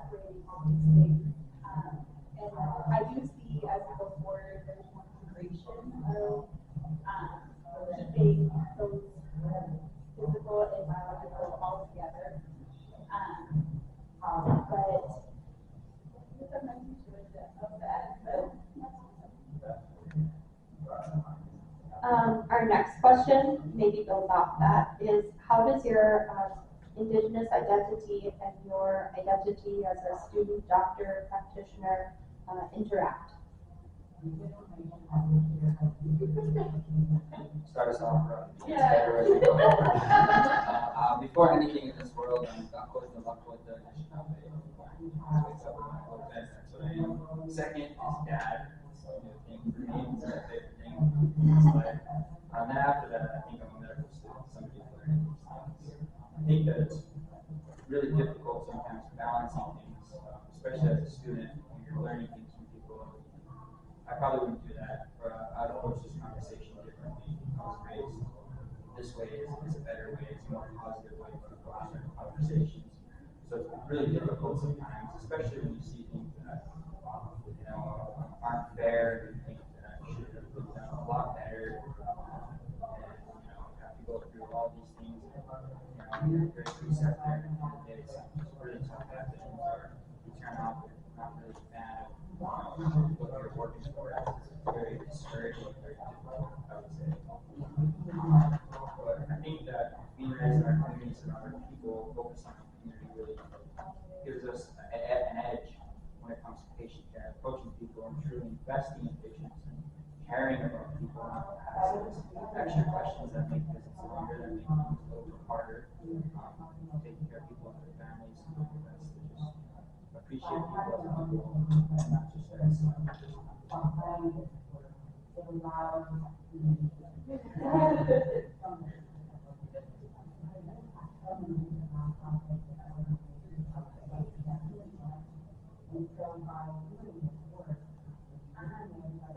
separating all these things. And I do see as we go forward, there's more integration of keeping those physical and biological all together. But sometimes you should of that. Our next question, maybe build off that, is how does your Indigenous identity and your identity as a student, doctor, practitioner interact? Start us off, Yeah. Before anything in this world, I'm Dakota, Dakota, that's what I am. Second is dad. So thing for me, it's my favorite thing. But then after that, I think I'm a medical student, somebody learning these things. I think that it's really difficult sometimes balancing things, especially as a student when you're learning things from people. I probably wouldn't do that, or I'd approach this conversation differently. I was raised this way is a better way, it's a more positive way to approach certain conversations. So it's really difficult sometimes, especially when you see things that aren't fair and think that I should have been done a lot better. And have to go through all these things. And, you're a great preceptor, and it's really something happens, or you turn out not really a fan of what you're working for. It's very discouraging, very difficult, I would say. But I think that being raised in our communities and other people focus on the community really gives us an edge when it comes to patient care, approaching people and truly investing in patients and caring about people, not asking those extra questions that make visits longer, that make things a little bit harder. Taking care of people and their families and doing the best to just appreciate people as people and not just as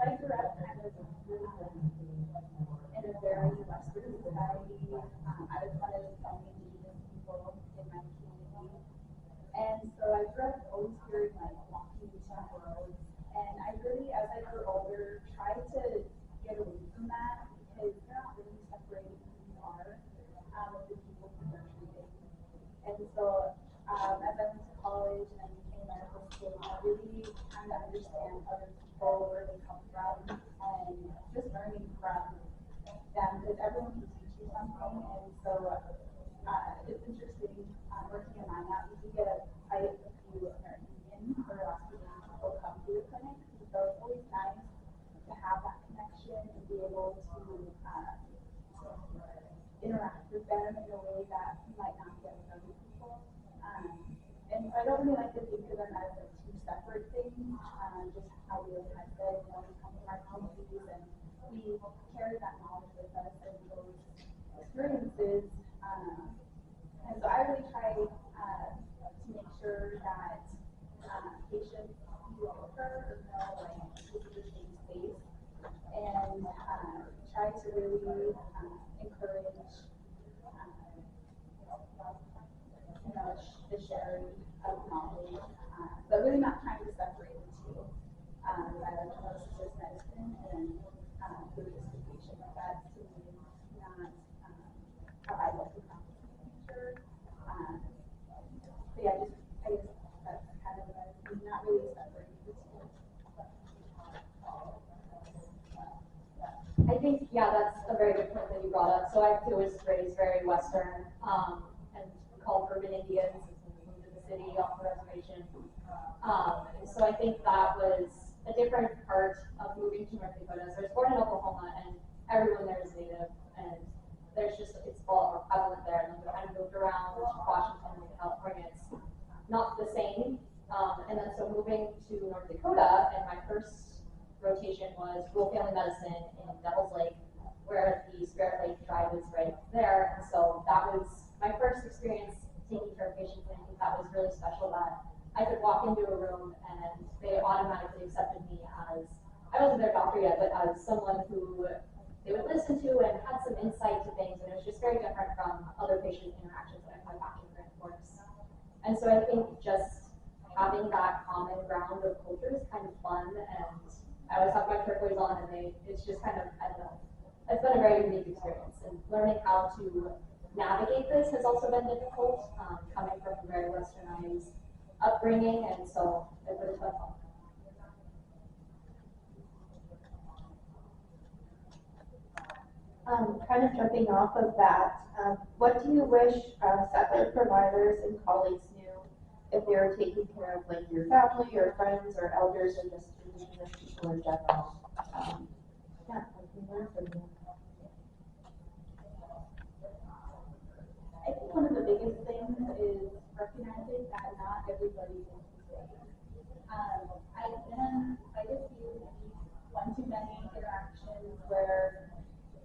I grew up kind of in a very Western society. I was one of the only Indigenous people in my community. And so I grew up always hearing walking into the roads. And I really, as I grew older, tried to get away from that because you're not really separating who you are with the people who you're treating. And so as I went to college and I became medical school, I really kind of understand other people, where they come from, and just learning from them because everyone can teach you something. And so it's interesting working in MINAP. We do get quite a few American or Australian people come to the clinic. So it's always nice to have that connection and be able to interact with them in a way that you might not get with other people. And so I don't really like to think of them as two separate things, just how we had said, we come from our communities and we carry that knowledge with us and those experiences. And so I really try to make sure that patients feel heard or know this is a safe space, and try to really encourage the sharing of knowledge, but really not trying to separate the two. Biological assisted medicine and food distribution, that's to me not how I like to practice in the future. So yeah, I guess that's kind of not really separating the two. I think, yeah, that's a very good point that you brought up. So I too was raised very Western and called urban Indians and moved to the city off the reservation. So I think that was a different part of moving to North Dakota. So I was born in Oklahoma and everyone there is native, and there's just, it's all more prevalent there. And then I moved around Washington and California, it's not the same. And then so moving to North Dakota, and my first rotation was rural family medicine in Devil's Lake, where the Spirit Lake Drive is right there. And so that was my first experience taking care of patients, and I think that was really special that I could walk into a room and they automatically accepted me as, I wasn't their doctor yet, but as someone who they would listen to and had some insight to things, and it was just very different from other patient interactions that I've had back in Grand Forks. And so I think just having that common ground of culture is kind of fun. And I always have my turquoise on, and it's just kind of, I don't know, it's been a very unique experience. And learning how to navigate this has also been difficult, coming from a very westernized upbringing, and so it was been fun. Kind of jumping off of that, what do you wish settler providers and colleagues knew if they were taking care of like your family or friends or elders or just indigenous people in general? Yeah, I can learn from you. I think one of the biggest things is recognizing that not everybody is the same. I've been quite a few one too many interactions where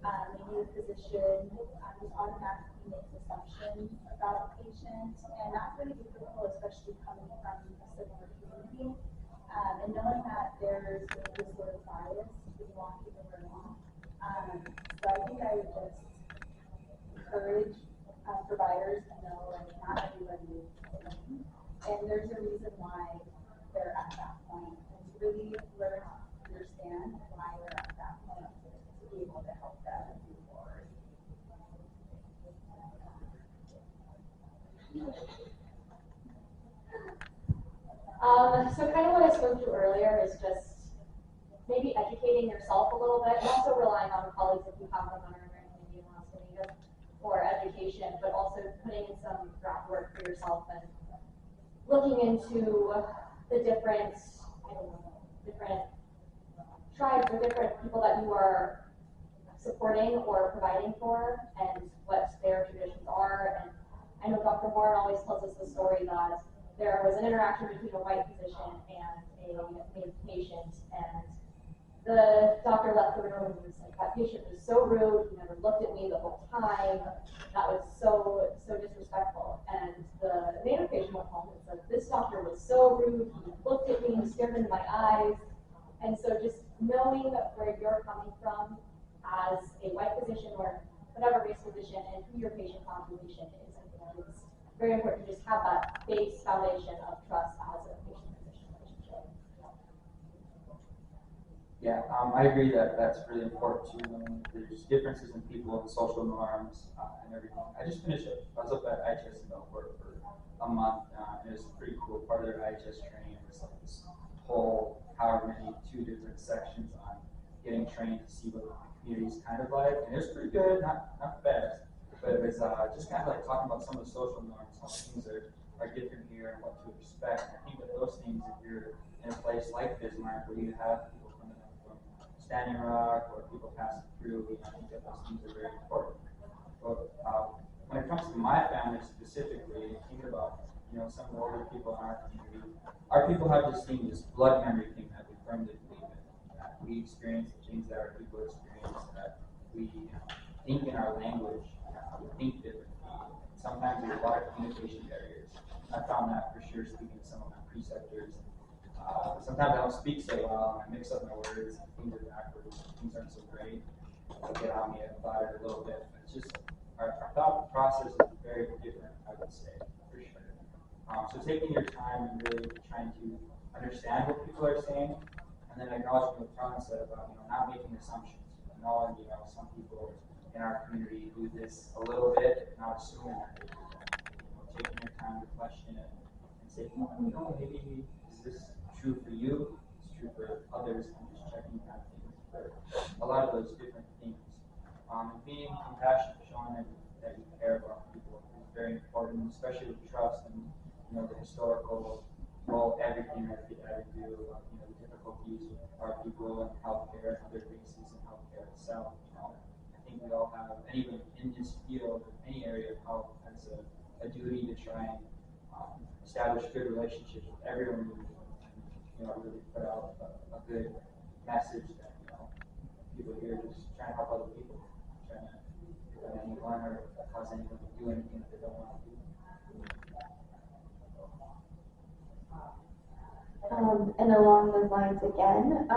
maybe the physician just automatically makes assumptions about a patient, and that's really difficult, especially coming from a similar community. And knowing that there's this sort of bias to belong to the room. So I think I would just encourage providers to know like not everybody is the same, and there's a reason why they're at that point, and to really learn to understand why they're at that point to be able to help them move forward. So kind of what I spoke to earlier is just maybe educating yourself a little bit, and also relying on colleagues if you have them on our American Indian Alaska Native for education, but also putting in some groundwork for yourself and looking into the different, I don't know, different tribes or different people that you are supporting or providing for and what their traditions are. And I know Dr. Warren always tells us the story that there was an interaction between a white physician and a Native patient, and the doctor left the room and was like, that patient was so rude, he never looked at me the whole time, that was so disrespectful. And the Native patient went home and said, this doctor was so rude, he looked at me, he stared into my eyes. And so just knowing where you're coming from as a white physician or whatever race physician and who your patient population is, I think it's very important to just have that base foundation of trust as a patient-physician relationship. Yeah, I agree that that's really important too. There's differences in people and social norms and everything. I just finished up, I was up at IHS in Belfort for a month, and it was pretty cool. Part of their IHS training was like this whole, however many, 2 different sections on getting trained to see what the community is kind of like. And it was pretty good, not the best, but it was just kind of like talking about some of the social norms, how things are different here and what to expect. And I think that those things, if you're in a place like Bismarck where you have people coming up from Standing Rock or people passing through, I think that those things are very important. But when it comes to my family specifically, thinking about some of the older people in our community, our people have this thing, this blood memory thing that we firmly believe in. That we experience the things that our people experience, that we think in our language, we think differently. Sometimes there's a lot of communication barriers. I found that for sure speaking to some of my preceptors. Sometimes I don't speak so well, and I mix up my words, and things are backwards, things aren't so great. They'll get on me about it a little bit. But it's just, our thought process is very different, I would say, for sure. So taking your time and really trying to understand what people are saying, and then acknowledging what Tom said about not making assumptions. Knowing some people in our community do this a little bit, not assuming that they do that. Taking your time to question it and say, maybe is this true for you? It's true for others, and just checking kind of things for a lot of those different things. And being compassionate, showing that you care about people is very important, especially with trust and the historical role, everything that we ever do, the difficulties with our people and healthcare and other races and healthcare itself. I think we all have, anyone in this field, in any area of health, has a duty to try and establish good relationships with everyone we meet, and really put out a good message that people here just trying to help other people, trying to prevent anyone or cause anyone to do anything that they don't want to do. And along those lines again,